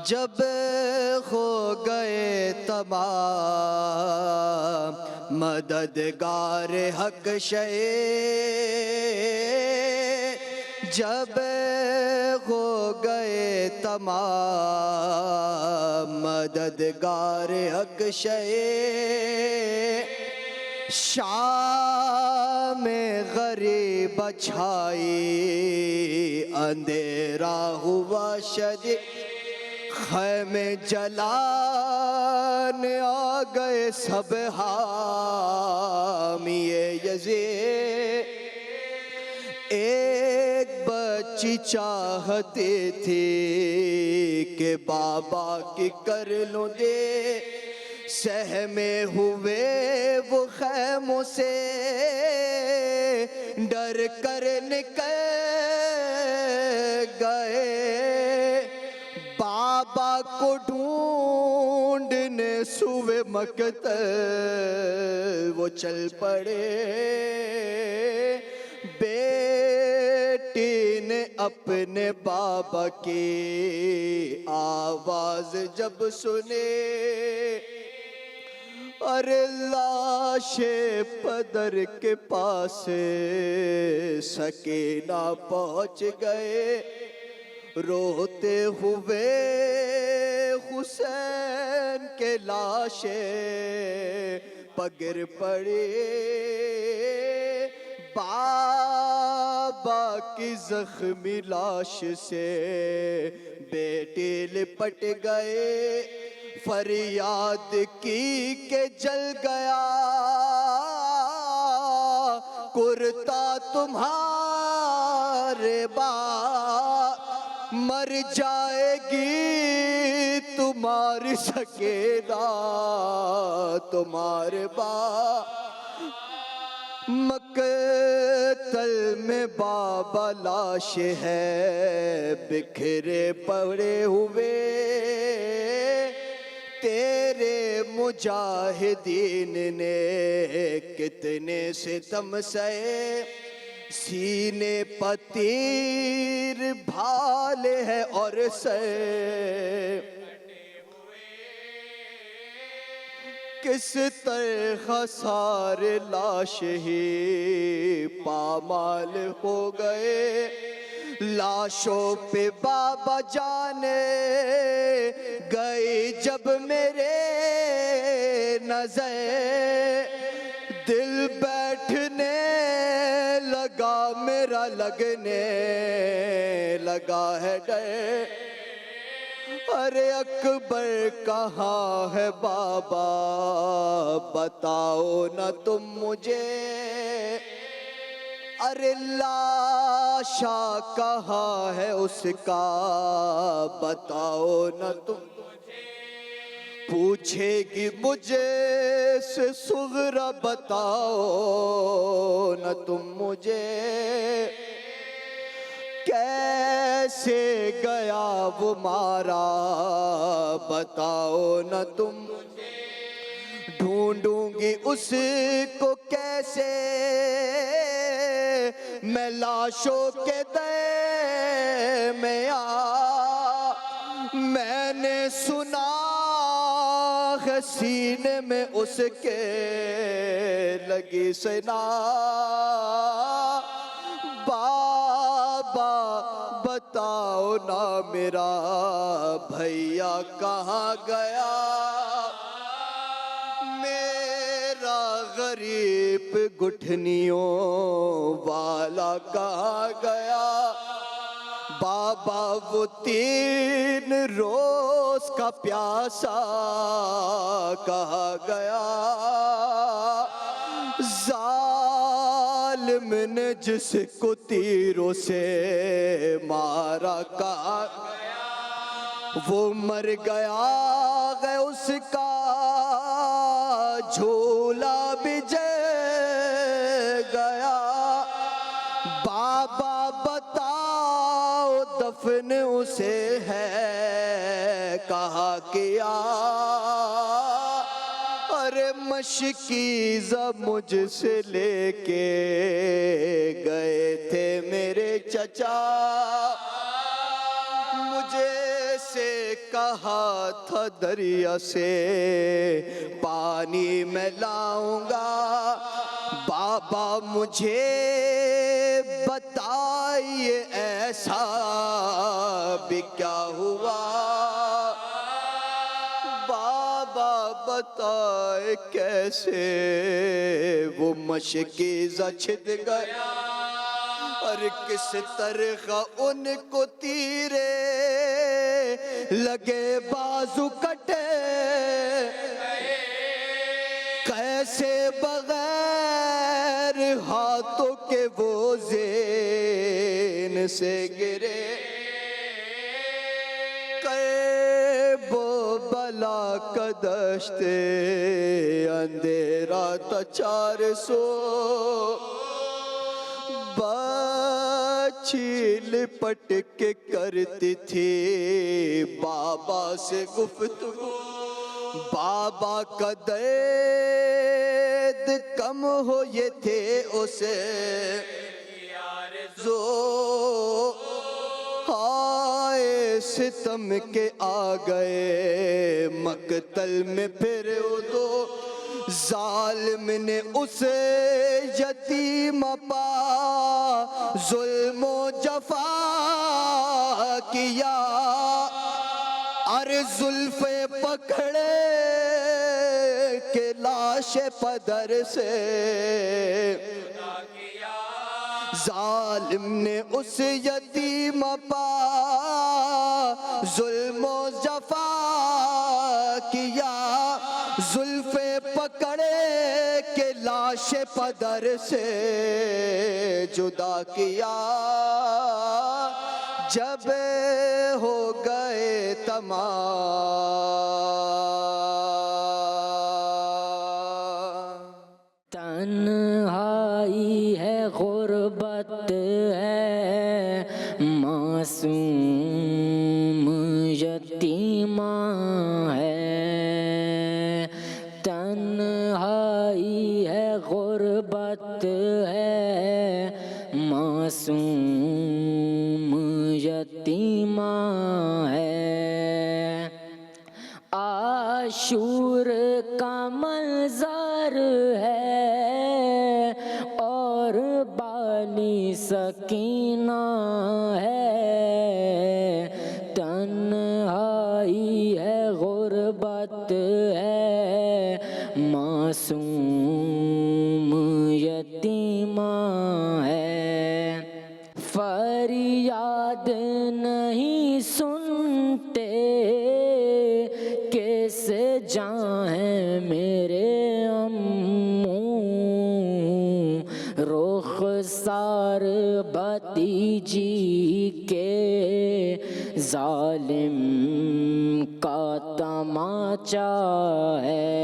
जब हो गए तमाम मददगार हक शे, जब हो गए तमाम मददगार हक शे, शाम गरीब छाई अंधेरा हुआ शदीद, खैमे जलाने आ गए सब हामिए यज़ीद। एक बच्ची चाहती थी कि बाबा की कर लूं दे, सहमे हुए वो खैमों से डर कर निकल गए, बाबा को ढूंढने सुबह मकतल वो चल पड़े। बेटी ने अपने बाबा की आवाज जब सुने, अरे लाशे पदर के पास सकीना पहुंच गए, रोते हुए हुसैन के लाशे पगिर पड़े। बाबा की जख्मी लाश से बेटे लिपट गए, फरियाद की के जल गया कुर्ता तुम्हारे बाप, मर जाएगी तुम्हारी सकेला तुम्हारे बाप। मकतल में बाबा लाश है बिखरे पड़े हुए, तेरे मुजाहिदीन ने कितने सितम सहे, सीने पतीर भाले है और से किस तरह सारे लाश ही पामाल हो गए। लाशों पे बाबा जाने गई जब मेरे नजर, दिल बैठने लगा मेरा लगने लगा है डर। अरे अकबर कहाँ है बाबा बताओ ना तुम मुझे, अरे लाशा कहाँ है उसका बताओ ना तुम मुझे। पूछेगी मुझे से सुगरा बताओ ना तुम मुझे, कैसे गया वो मारा बताओ न तुम मुझे। ढूंढूंगी उसको कैसे मैं लाशों के दे में आ, मैंने सुना है सीने में उसके लगी सना। बाबा बताओ ना मेरा भैया कहाँ गया, मेरा गरीब गुठनियों वाला कहाँ गया। बाबा वो 3 रोज का प्यासा कहाँ गया, जालिम ने जिसको तीरों से मारा कहाँ गया, वो मर गया है उसका झूला भी जल गया। बाबा बताओ दफन उसे है कहाँ किया, अरे मशकीज़ा मुझसे लेके गए थे मेरे चचा, मुझे से कहा था दरिया से पानी मैं लाऊंगा, बाबा मुझे बताइए ऐसा भी क्या हुआ। बाबा बताए कैसे वो मशकी छिद गया, और किस तरह उनको तीरे लगे बाजू कटे, कैसे बगैर हाथों के वो ज़ेन से गिरे, वो बला का दश्ते अंधेरा था 400, बच्ची लिपट के करती थी बाबा से गुफ्तगू, बाबा का दर्द कम हो ये थे उसे जो हाय सितम के आ गए मकतल में, फिर वो दो जालिम ने उसे यतीम पा जुल्मो जफा किया, अरे जुल्फे पकड़े के लाश पदर से जालिम ने उस यतीम पा जुल्मो जफा किया, जुल्फे पकड़े के लाश पदर से जुदा किया, जब हो गए तमाम। तन्हाई है गुर्बत है मासूम यतीमा है, तन्हाई है गुर्बत है मासूम यतीमा है। आशूर का मंजर है और बाली सकीना है, तन्हाई है गुर्बत है मासूम यतीमा है। फरियाद नहीं सुनते कैसे जाएं मेरे अम्मू, रुखसार भतीजी के जालिम का तमाचा है।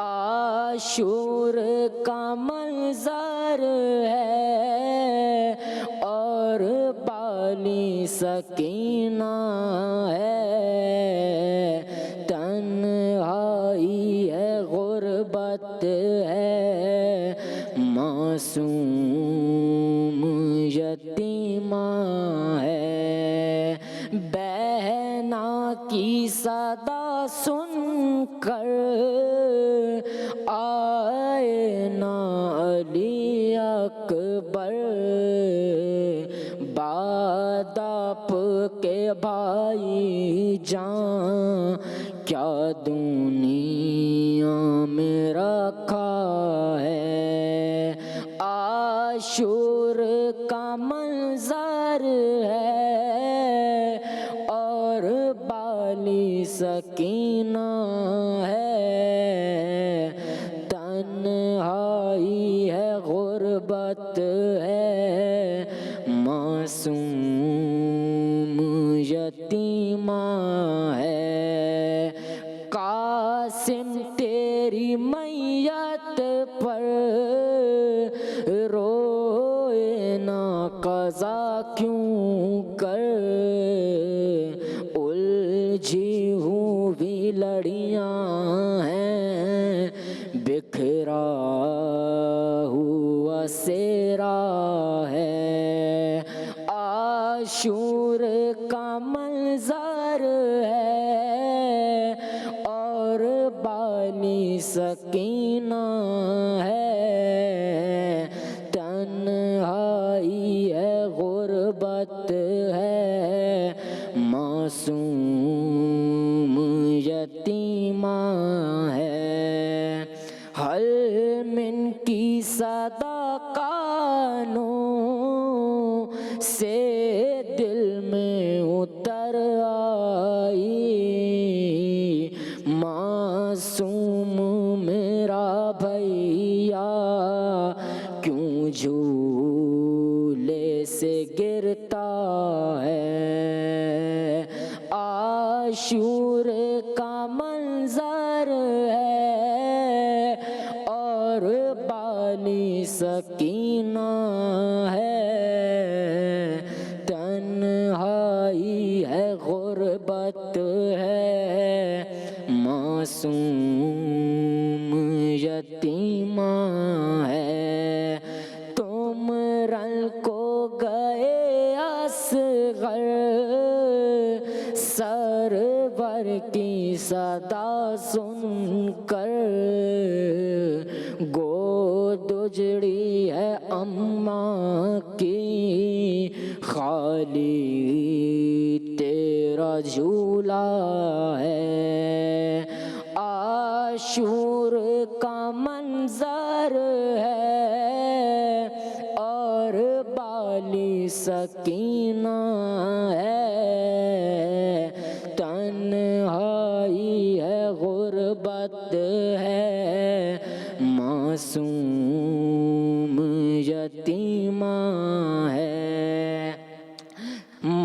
आशूर का मंजर है और बाली सकीना है, तन्हाई है गुर्बत है मासूम यतीमा है। बहना की सदा सुनकर आए ना अली अकबर, बादाप के भाई जान क्या दुनिया में रखा है। आशूर का मंजर है और बाली सकीना है, तन्हाई है गुर्बत है मासूम यतीमा है। कासिम तेरी मैयत पर रोए ना कज़ा क्यों कर, उलझी हुई लड़ियां हैं बिखरा हुआ सेरा है। आशूर का मंजर सकीना है, तन्हाई है गुर्बत है, मासूम यतीमा है। हल मिन की सदा कानों से दिल में उतर आई, मासूम मेरा भैया क्यों झूले से गिरता है। आशूर का मंजर है और बाली सकीना है, तन्हाई है गुर्बत है, मासूम यतीमा है। तुम रल को गए असगर, सरवर की सदा सुनकर, गोद उजड़ी है अम्मा की, खाली तेरा झूला है। आशूर का मंजर है और बाली सकीना है, तन्हाई है गुर्बत है, मासूम यतीमा है।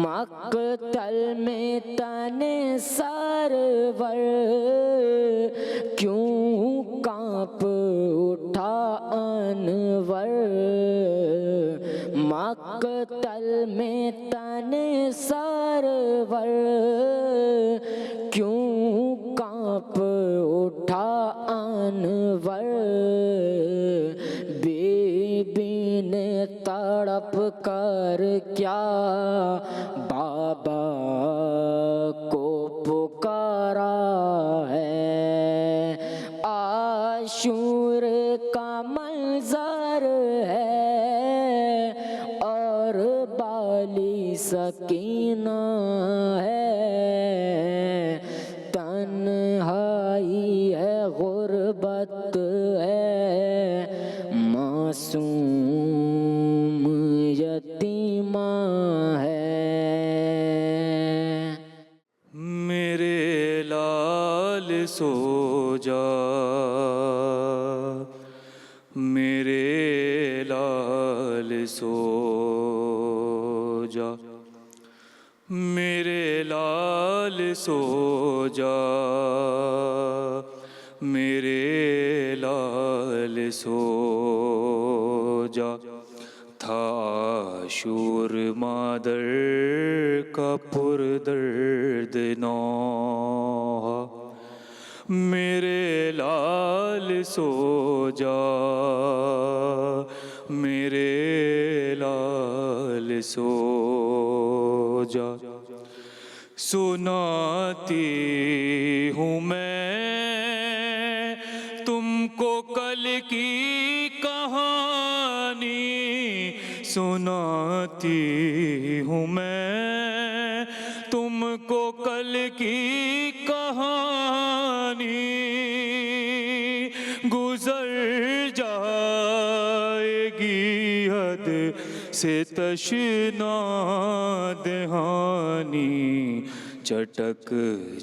मक़तल में तने सरवर क्यों कांप उठा अनवर, मक़तल में तने सरवर क्यों कांप उठा अनवर। बीबी ने तड़प कर क्या बाबा को पुकारा है। आशूर का मंजर है और बाली सकीना है, तन्हाई है गुर्बत है, मासूम यतीमा है। मेरे लाल सो जा, मेरे लाल सो जा, मेरे लाल सो जा, मेरे लाल सो जा। था आशूर मादर का पुरदर्द नौहा, मेरे लाल सो जा, मेरे लाल सो जा। सुनाती हूँ मैं तुमको कल की कहानी, सुनाती हूँ मैं तुमको कल की कहानी। गुजर जाएगी हद से तशना दहानी, चटक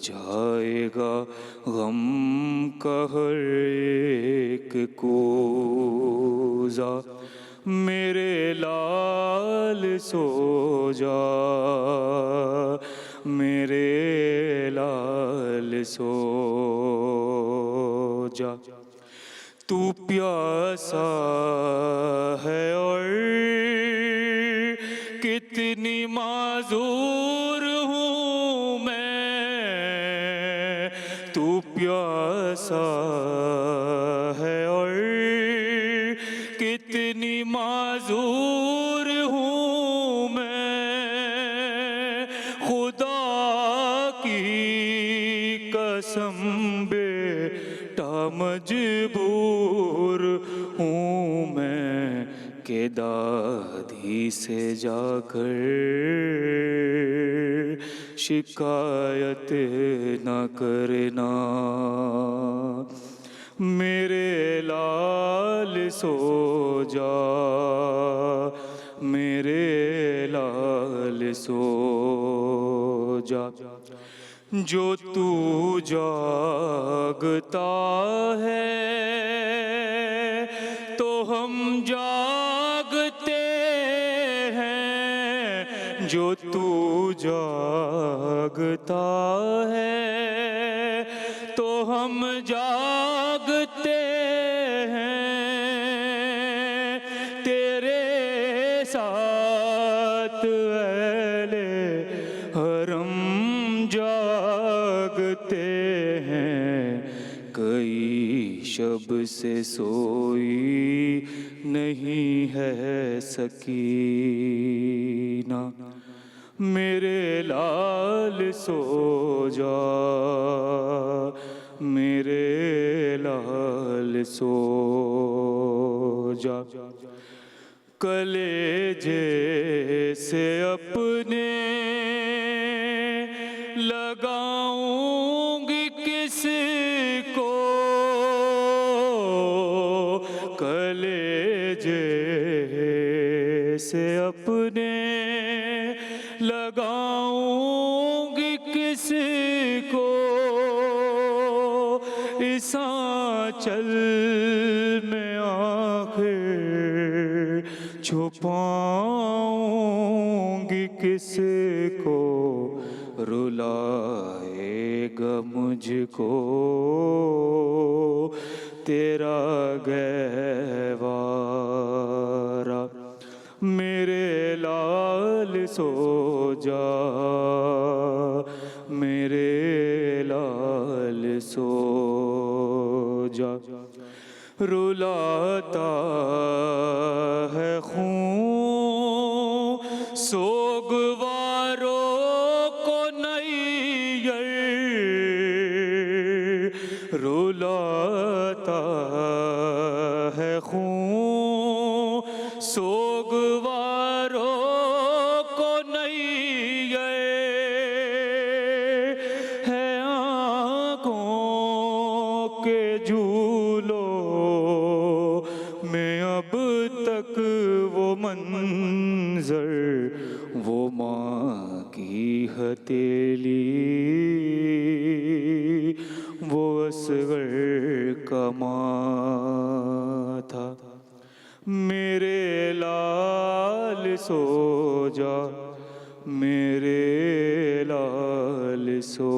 जाएगा गम का हर एक कोज़ा। मेरे लाल सो जा, मेरे लाल सो जा। तू प्यासा है और कितनी माजूर हूँ मैं, तू प्यासा है और कितनी माजूर हूँ मैं। खुदा की कसम बेटा मजबूर दूर हूँ मैं के दादी से जाकर शिकायत न करना। मेरे लाल सो जा, मेरे लाल सो जा। जो तू जागता है तो हम जागते हैं। जो तू जागता है तो हम जागते हैं। तेरे साथ अहले हरम जागते हैं। कई शब से सोई नहीं है सकीना। मेरे लाल सो जा, मेरे लाल सो जा। कलेजे से अपने लगाऊंगी किसको। कलेजे से अपने लगाऊंगी किसको। इस आंचल में आखिर छुपाऊंगी किसको। रुलाएगा मुझको तेरा गहवारा। मेरे लाल सो जा, मेरे लाल सो जा। रुलाता है खून सोगवारों को नैयर। रुलाता है खून सोगवारों को नैयर। है आँखों के झूलों में अब तक वो मंजर। वो माँ की हथेली, वो असगर का माथा। मेरे लाल सो जा, मेरे लाल सो